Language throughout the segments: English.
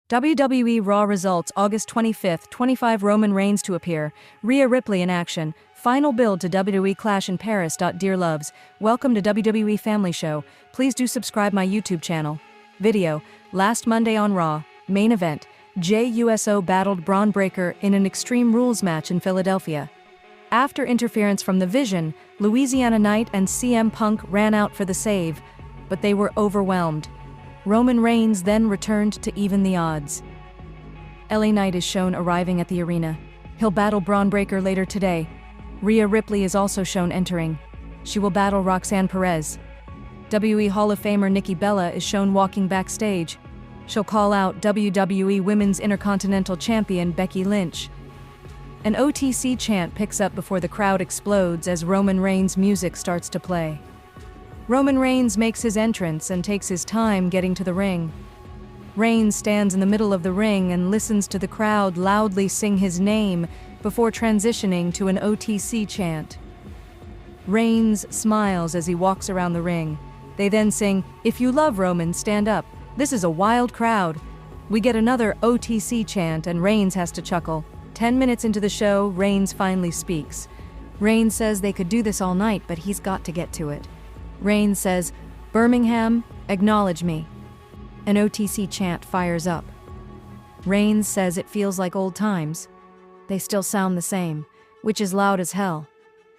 WWE Raw Results August 25th, 25 Roman Reigns to appear, Rhea Ripley in action, final build to WWE Clash in Paris.Dear loves, welcome to WWE Family Show, please do subscribe my YouTube channel. Video, last Monday on Raw, main event, Jey Uso battled Braun Breaker in an Extreme Rules match in Philadelphia. After interference from the Vision, Louisiana Knight and CM Punk ran out for the save, but they were overwhelmed. Roman Reigns then returned to even the odds. LA Knight is shown arriving at the arena. He'll battle Braun Breaker later today. Rhea Ripley is also shown entering. She will battle Roxanne Perez. WWE Hall of Famer Nikki Bella is shown walking backstage. She'll call out WWE Women's Intercontinental Champion Becky Lynch. An OTC chant picks up before the crowd explodes as Roman Reigns' music starts to play. Roman Reigns makes his entrance and takes his time getting to the ring. Reigns stands in the middle of the ring and listens to the crowd loudly sing his name before transitioning to an OTC chant. Reigns smiles as he walks around the ring. They then sing, "If you love Roman, stand up. This is a wild crowd." We get another OTC chant and Reigns has to chuckle. 10 minutes into the show, Reigns finally speaks. Reigns says they could do this all night, but he's got to get to it. Reigns says, "Birmingham, acknowledge me." An OTC chant fires up. Reigns says it feels like old times. They still sound the same, which is loud as hell.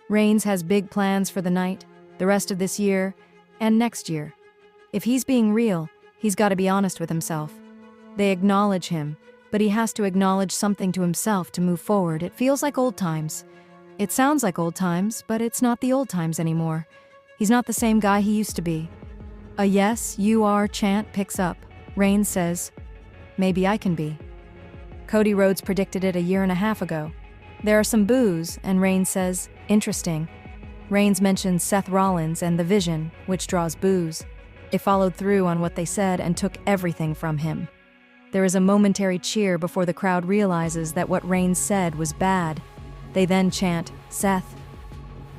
Reigns has big plans for the night, the rest of this year, and next year. If he's being real, he's got to be honest with himself. They acknowledge him, but he has to acknowledge something to himself to move forward. It feels like old times. It sounds like old times, but it's not the old times anymore. He's not the same guy he used to be. A "yes, you are" chant picks up. Reigns says, "Maybe I can be." Cody Rhodes predicted it a year and a half ago. There are some boos, and Reigns says, "Interesting." Reigns mentions Seth Rollins and the Vision, which draws boos. They followed through on what they said and took everything from him. There is a momentary cheer before the crowd realizes that what Reigns said was bad. They then chant, "Seth."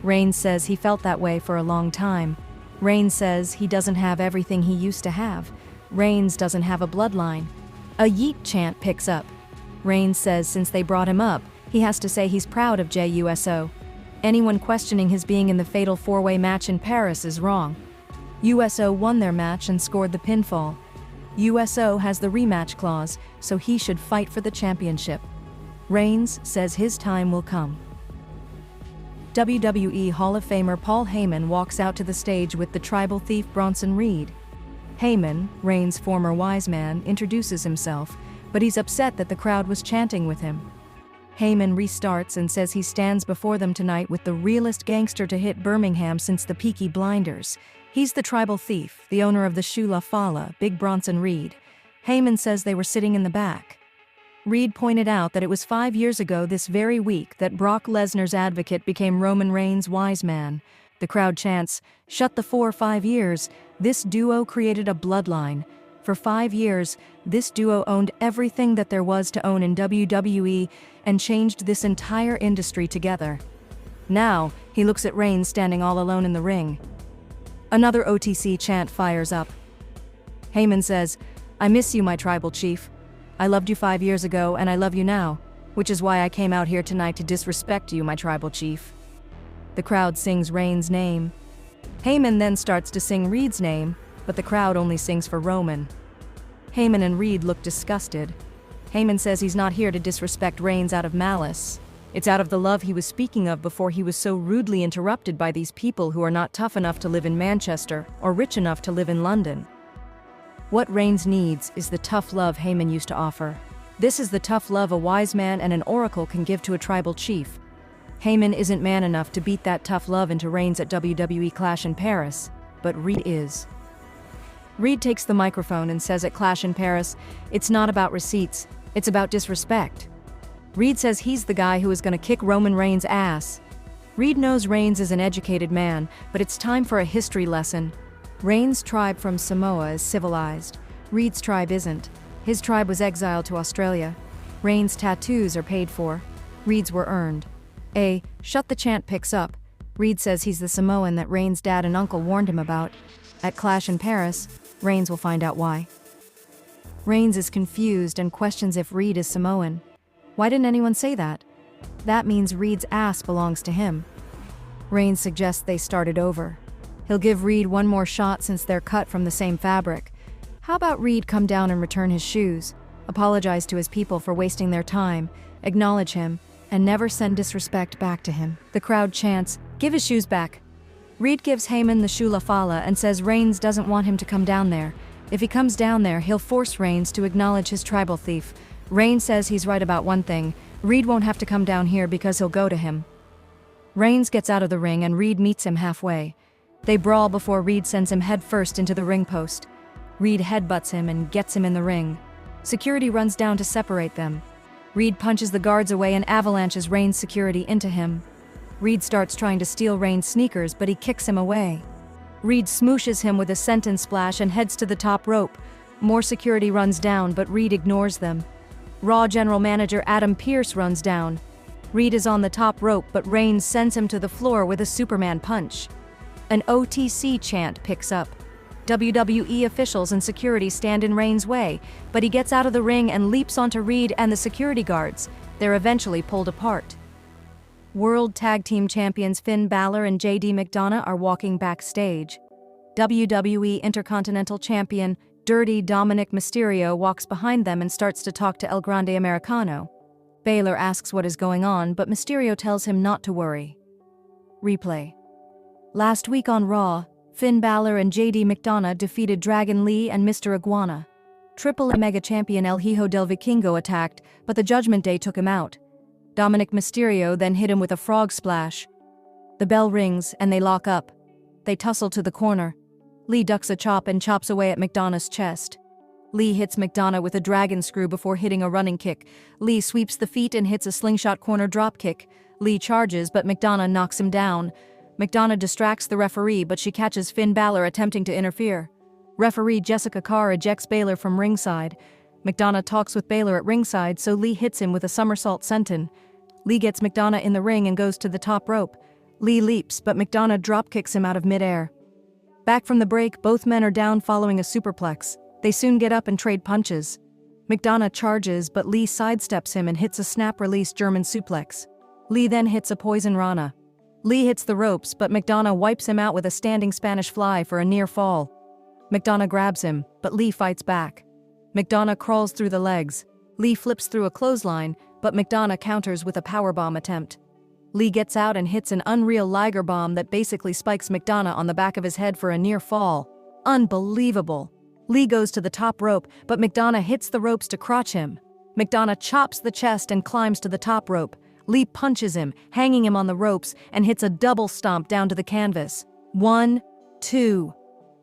Reigns says he felt that way for a long time. Reigns says he doesn't have everything he used to have. Reigns doesn't have a bloodline. A yeet chant picks up. Reigns says since they brought him up, he has to say he's proud of Jey Uso. Anyone questioning his being in the fatal four-way match in Paris is wrong. Uso won their match and scored the pinfall. Uso has the rematch clause, so he should fight for the championship. Reigns says his time will come. WWE Hall of Famer Paul Heyman walks out to the stage with the tribal thief Bronson Reed. Heyman, Reigns' former wise man, introduces himself, but he's upset that the crowd was chanting with him. Heyman restarts and says he stands before them tonight with the realest gangster to hit Birmingham since the Peaky Blinders. He's the tribal thief, the owner of the Shula Fala, Big Bronson Reed. Heyman says they were sitting in the back. Reed pointed out that it was 5 years ago this very week that Brock Lesnar's advocate became Roman Reigns' wise man. The crowd chants, "Shut the 5 years, this duo created a bloodline. For 5 years, this duo owned everything that there was to own in WWE and changed this entire industry together." Now, he looks at Reigns standing all alone in the ring. Another OTC chant fires up. Heyman says, "I miss you, my tribal chief. I loved you 5 years ago and I love you now, which is why I came out here tonight to disrespect you, my tribal chief." The crowd sings Reigns' name. Heyman then starts to sing Reed's name, but the crowd only sings for Roman. Heyman and Reed look disgusted. Heyman says he's not here to disrespect Reigns out of malice. It's out of the love he was speaking of before he was so rudely interrupted by these people who are not tough enough to live in Manchester or rich enough to live in London. What Reigns needs is the tough love Heyman used to offer. This is the tough love a wise man and an oracle can give to a tribal chief. Heyman isn't man enough to beat that tough love into Reigns at WWE Clash in Paris, but Reed is. Reed takes the microphone and says at Clash in Paris, "It's not about receipts, it's about disrespect." Reed says he's the guy who is going to kick Roman Reigns' ass. Reed knows Reigns is an educated man, but it's time for a history lesson. Reigns' tribe from Samoa is civilized. Reed's tribe isn't. His tribe was exiled to Australia. Reigns' tattoos are paid for. Reed's were earned. A "shut the" chant picks up. Reed says he's the Samoan that Reigns' dad and uncle warned him about. At Clash in Paris, Reigns will find out why. Reigns is confused and questions if Reed is Samoan. Why didn't anyone say that? That means Reed's ass belongs to him. Reigns suggests they start it over. He'll give Reed one more shot since they're cut from the same fabric. How about Reed come down and return his shoes, apologize to his people for wasting their time, acknowledge him, and never send disrespect back to him. The crowd chants, "Give his shoes back." Reed gives Heyman the shoe la fala and says Reigns doesn't want him to come down there. If he comes down there, he'll force Reigns to acknowledge his tribal thief. Reigns says he's right about one thing. Reed won't have to come down here because he'll go to him. Reigns gets out of the ring and Reed meets him halfway. They brawl before Reed sends him headfirst into the ring post. Reed headbutts him and gets him in the ring. Security runs down to separate them. Reed punches the guards away and avalanches Reigns' security into him. Reed starts trying to steal Reigns' sneakers, but he kicks him away. Reed smooshes him with a senton splash and heads to the top rope. More security runs down, but Reed ignores them. Raw General Manager Adam Pearce runs down. Reed is on the top rope, but Reigns sends him to the floor with a Superman punch. An OTC chant picks up. WWE officials and security stand in Reigns' way, but he gets out of the ring and leaps onto Reed and the security guards. They're eventually pulled apart. World Tag Team Champions Finn Balor and JD McDonough are walking backstage. WWE Intercontinental Champion Dirty Dominic Mysterio walks behind them and starts to talk to El Grande Americano. Balor asks what is going on, but Mysterio tells him not to worry. Replay. Last week on Raw, Finn Balor and JD McDonough defeated Dragon Lee and Mr. Iguana. Triple Mega Champion El Hijo del Vikingo attacked, but the Judgment Day took him out. Dominic Mysterio then hit him with a frog splash. The bell rings and they lock up. They tussle to the corner. Lee ducks a chop and chops away at McDonough's chest. Lee hits McDonough with a dragon screw before hitting a running kick. Lee sweeps the feet and hits a slingshot corner drop kick. Lee charges, but McDonough knocks him down. McDonough distracts the referee, but she catches Finn Balor attempting to interfere. Referee Jessica Carr ejects Balor from ringside. McDonough talks with Balor at ringside, so Lee hits him with a somersault senton. Lee gets McDonough in the ring and goes to the top rope. Lee leaps, but McDonough drop-kicks him out of midair. Back from the break, both men are down following a superplex. They soon get up and trade punches. McDonough charges, but Lee sidesteps him and hits a snap-release German suplex. Lee then hits a poison rana. Lee hits the ropes, but McDonough wipes him out with a standing Spanish fly for a near fall. McDonough grabs him, but Lee fights back. McDonough crawls through the legs. Lee flips through a clothesline, but McDonough counters with a powerbomb attempt. Lee gets out and hits an unreal Liger bomb that basically spikes McDonough on the back of his head for a near fall. Unbelievable. Lee goes to the top rope, but McDonough hits the ropes to crotch him. McDonough chops the chest and climbs to the top rope. Lee punches him, hanging him on the ropes, and hits a double stomp down to the canvas. 1, 2.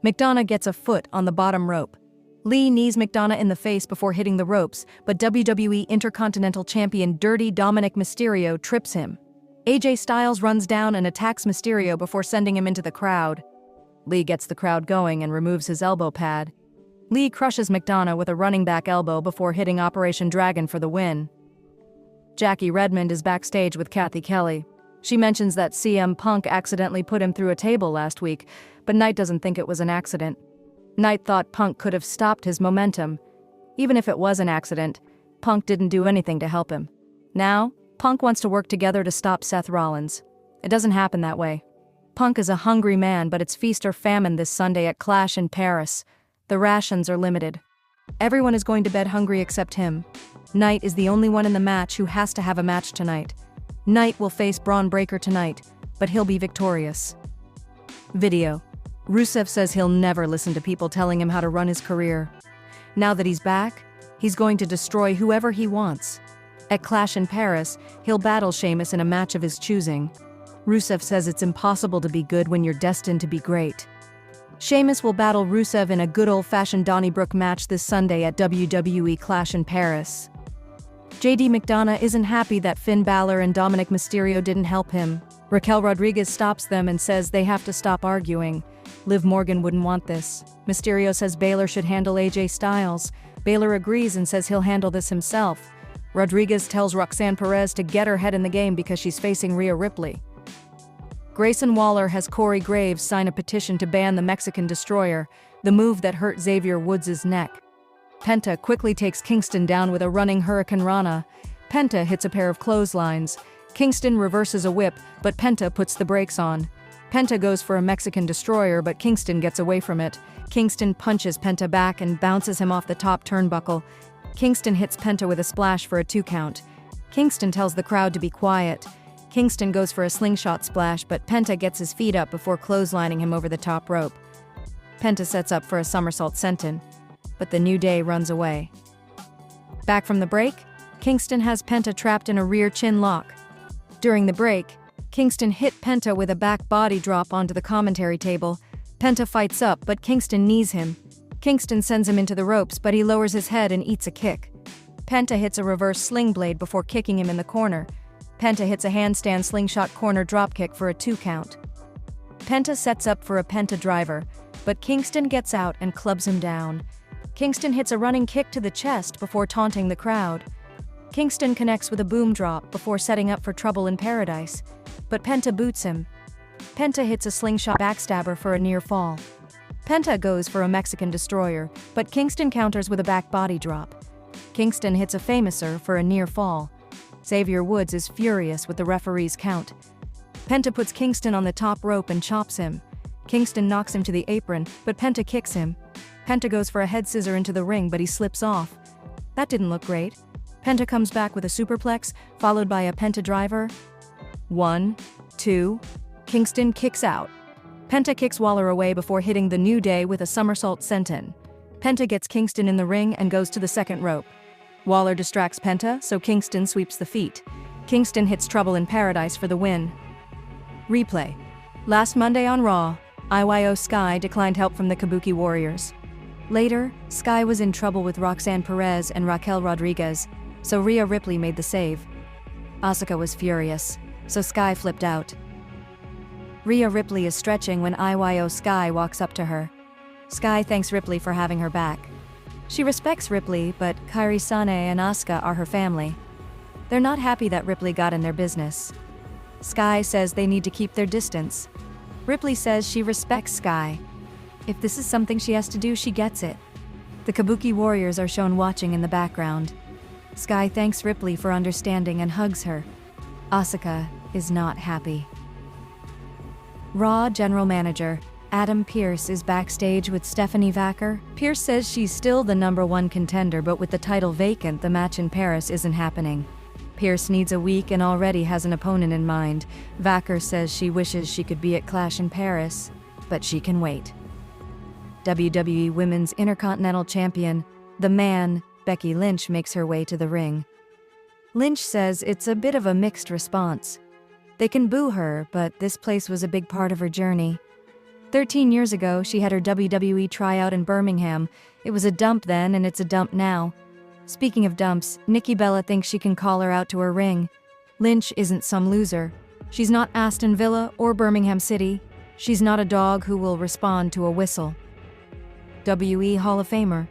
McDonough gets a foot on the bottom rope. Lee knees McDonough in the face before hitting the ropes, but WWE Intercontinental Champion Dirty Dominic Mysterio trips him. AJ Styles runs down and attacks Mysterio before sending him into the crowd. Lee gets the crowd going and removes his elbow pad. Lee crushes McDonough with a running back elbow before hitting Operation Dragon for the win. Jackie Redmond is backstage with Kathy Kelly. She mentions that CM Punk accidentally put him through a table last week, but Knight doesn't think it was an accident. Knight thought Punk could have stopped his momentum. Even if it was an accident, Punk didn't do anything to help him. Now, Punk wants to work together to stop Seth Rollins. It doesn't happen that way. Punk is a hungry man, but it's feast or famine this Sunday at Clash in Paris. The rations are limited. Everyone is going to bed hungry except him. Knight is the only one in the match who has to have a match tonight. Knight will face Braun Breaker tonight, but he'll be victorious. Video. Rusev says he'll never listen to people telling him how to run his career. Now that he's back, he's going to destroy whoever he wants. At Clash in Paris, he'll battle Sheamus in a match of his choosing. Rusev says it's impossible to be good when you're destined to be great. Sheamus will battle Rusev in a good old-fashioned Donnybrook match this Sunday at WWE Clash in Paris. JD McDonough isn't happy that Finn Balor and Dominic Mysterio didn't help him. Raquel Rodriguez stops them and says they have to stop arguing. Liv Morgan wouldn't want this. Mysterio says Balor should handle AJ Styles. Balor agrees and says he'll handle this himself. Rodriguez tells Roxanne Perez to get her head in the game because she's facing Rhea Ripley. Grayson Waller has Corey Graves sign a petition to ban the Mexican Destroyer, the move that hurt Xavier Woods' neck. Penta quickly takes Kingston down with a running Hurricane Rana. Penta hits a pair of clotheslines. Kingston reverses a whip, but Penta puts the brakes on. Penta goes for a Mexican destroyer, but Kingston gets away from it. Kingston punches Penta back and bounces him off the top turnbuckle. Kingston hits Penta with a splash for a 2 count. Kingston tells the crowd to be quiet. Kingston goes for a slingshot splash, but Penta gets his feet up before clotheslining him over the top rope. Penta sets up for a somersault senton, but the New Day runs away. Back from the break, Kingston has Penta trapped in a rear chin lock. During the break, Kingston hit Penta with a back body drop onto the commentary table. Penta fights up, but Kingston knees him. Kingston sends him into the ropes, but he lowers his head and eats a kick. Penta hits a reverse sling blade before kicking him in the corner. Penta hits a handstand slingshot corner dropkick for a 2 count. Penta sets up for a Penta driver, but Kingston gets out and clubs him down. Kingston hits a running kick to the chest before taunting the crowd. Kingston connects with a boom drop before setting up for trouble in paradise, but Penta boots him. Penta hits a slingshot backstabber for a near fall. Penta goes for a Mexican destroyer, but Kingston counters with a back body drop. Kingston hits a famouser for a near fall. Xavier Woods is furious with the referee's count. Penta puts Kingston on the top rope and chops him. Kingston knocks him to the apron, but Penta kicks him. Penta goes for a head scissor into the ring, but he slips off. That didn't look great. Penta comes back with a superplex, followed by a Penta driver. 1, 2, Kingston kicks out. Penta kicks Waller away before hitting the New Day with a somersault senton. Penta gets Kingston in the ring and goes to the second rope. Waller distracts Penta, so Kingston sweeps the feet. Kingston hits Trouble in Paradise for the win. Replay. Last Monday on Raw, IYO Sky declined help from the Kabuki Warriors. Later, Sky was in trouble with Roxanne Perez and Raquel Rodriguez, so Rhea Ripley made the save. Asuka was furious, so Sky flipped out. Rhea Ripley is stretching when IYO Sky walks up to her. Sky thanks Ripley for having her back. She respects Ripley, but Kairi Sane and Asuka are her family. They're not happy that Ripley got in their business. Sky says they need to keep their distance. Ripley says she respects Sky. If this is something she has to do, she gets it. The Kabuki Warriors are shown watching in the background. Sky thanks Ripley for understanding and hugs her. Asuka is not happy. Raw General Manager Adam Pearce is backstage with Stephanie Vacker. Pearce says she's still the #1 contender, but with the title vacant, the match in Paris isn't happening. Pearce needs a week and already has an opponent in mind. Vacker says she wishes she could be at Clash in Paris, but she can wait. WWE Women's Intercontinental Champion, The Man, Becky Lynch makes her way to the ring. Lynch says it's a bit of a mixed response. They can boo her, but this place was a big part of her journey. 13 years ago, she had her WWE tryout in Birmingham. It was a dump then, and it's a dump now. Speaking of dumps, Nikki Bella thinks she can call her out to her ring. Lynch isn't some loser. She's not Aston Villa or Birmingham City. She's not a dog who will respond to a whistle. WE Hall of Famer.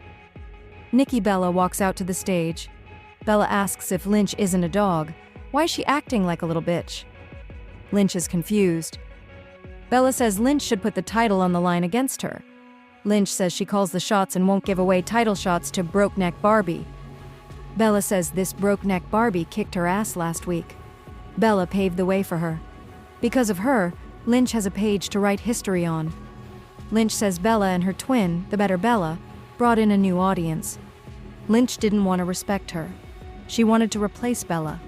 Nikki Bella walks out to the stage. Bella asks if Lynch isn't a dog. Why is she acting like a little bitch? Lynch is confused. Bella says Lynch should put the title on the line against her. Lynch says she calls the shots and won't give away title shots to Broke-Neck Barbie. Bella says this Broke-Neck Barbie kicked her ass last week. Bella paved the way for her. Because of her, Lynch has a page to write history on. Lynch says Bella and her twin, the better Bella, brought in a new audience. Lynch didn't want to respect her. She wanted to replace Bella.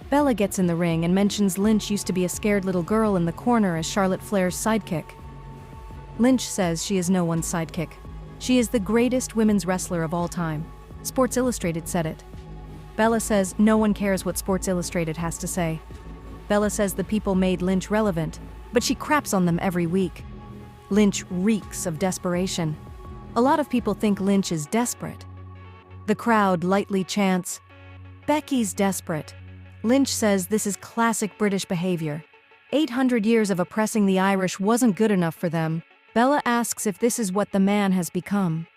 Bella gets in the ring and mentions Lynch used to be a scared little girl in the corner as Charlotte Flair's sidekick. Lynch says she is no one's sidekick. She is the greatest women's wrestler of all time. Sports Illustrated said it. Bella says no one cares what Sports Illustrated has to say. Bella says the people made Lynch relevant, but she craps on them every week. Lynch reeks of desperation. A lot of people think Lynch is desperate. The crowd lightly chants, "Becky's desperate." Lynch says this is classic British behavior. 800 years of oppressing the Irish wasn't good enough for them. Bella asks if this is what the man has become.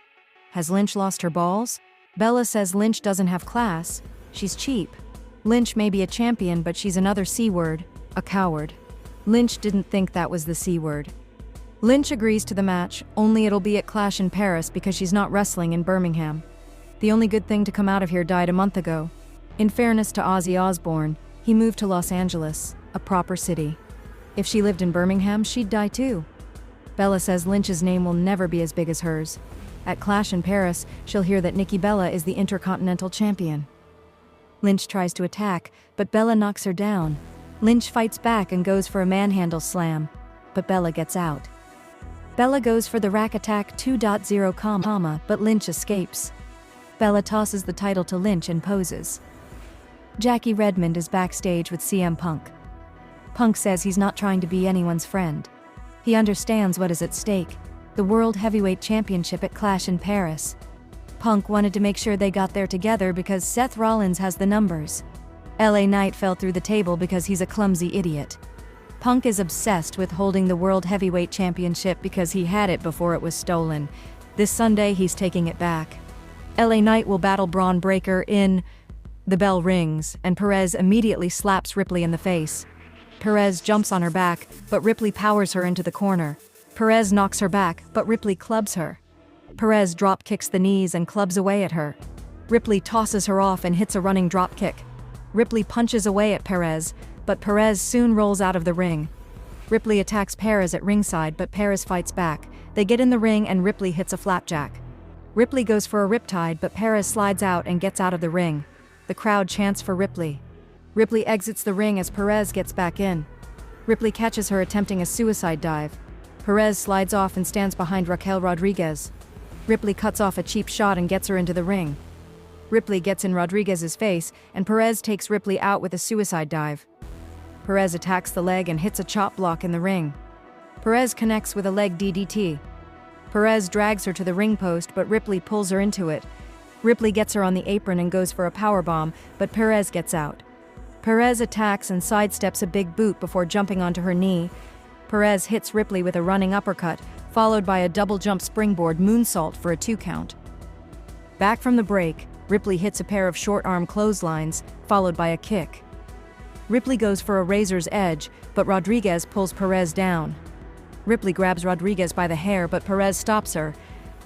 Has Lynch lost her balls? Bella says Lynch doesn't have class. She's cheap. Lynch may be a champion, but she's another C word, a coward. Lynch didn't think that was the C word. Lynch agrees to the match, only it'll be at Clash in Paris because she's not wrestling in Birmingham. The only good thing to come out of here died a month ago. In fairness to Ozzy Osbourne, he moved to Los Angeles, a proper city. If she lived in Birmingham, she'd die too. Bella says Lynch's name will never be as big as hers. At Clash in Paris, she'll hear that Nikki Bella is the Intercontinental Champion. Lynch tries to attack, but Bella knocks her down. Lynch fights back and goes for a manhandle slam, but Bella gets out. Bella goes for the rack attack 2.0, but Lynch escapes. Bella tosses the title to Lynch and poses. Jackie Redmond is backstage with CM Punk. Punk says he's not trying to be anyone's friend. He understands what is at stake, the World Heavyweight Championship at Clash in Paris. Punk wanted to make sure they got there together because Seth Rollins has the numbers. LA Knight fell through the table because he's a clumsy idiot. Punk is obsessed with holding the World Heavyweight Championship because he had it before it was stolen. This Sunday he's taking it back. LA Knight will battle Braun Breaker in... The bell rings, and Perez immediately slaps Ripley in the face. Perez jumps on her back, but Ripley powers her into the corner. Perez knocks her back, but Ripley clubs her. Perez drop kicks the knees and clubs away at her. Ripley tosses her off and hits a running drop kick. Ripley punches away at Perez, but Perez soon rolls out of the ring. Ripley attacks Perez at ringside, but Perez fights back. They get in the ring and Ripley hits a flapjack. Ripley goes for a riptide, but Perez slides out and gets out of the ring. The crowd chants for Ripley. Ripley exits the ring as Perez gets back in. Ripley catches her attempting a suicide dive. Perez slides off and stands behind Raquel Rodriguez. Ripley cuts off a cheap shot and gets her into the ring. Ripley gets in Rodriguez's face, and Perez takes Ripley out with a suicide dive. Perez attacks the leg and hits a chop block in the ring. Perez connects with a leg DDT. Perez drags her to the ring post, but Ripley pulls her into it. Ripley gets her on the apron and goes for a powerbomb, but Perez gets out. Perez attacks and sidesteps a big boot before jumping onto her knee. Perez hits Ripley with a running uppercut, followed by a double jump springboard moonsault for a 2 count. Back from the break, Ripley hits a pair of short arm clotheslines, followed by a kick. Ripley goes for a razor's edge, but Rodriguez pulls Perez down. Ripley grabs Rodriguez by the hair, but Perez stops her.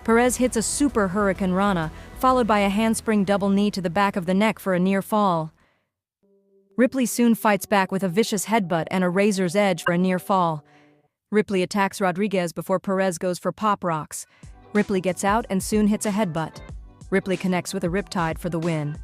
Perez hits a super Hurricane Rana, followed by a handspring double knee to the back of the neck for a near fall. Ripley soon fights back with a vicious headbutt and a razor's edge for a near fall. Ripley attacks Rodriguez before Perez goes for pop rocks. Ripley gets out and soon hits a headbutt. Ripley connects with a riptide for the win.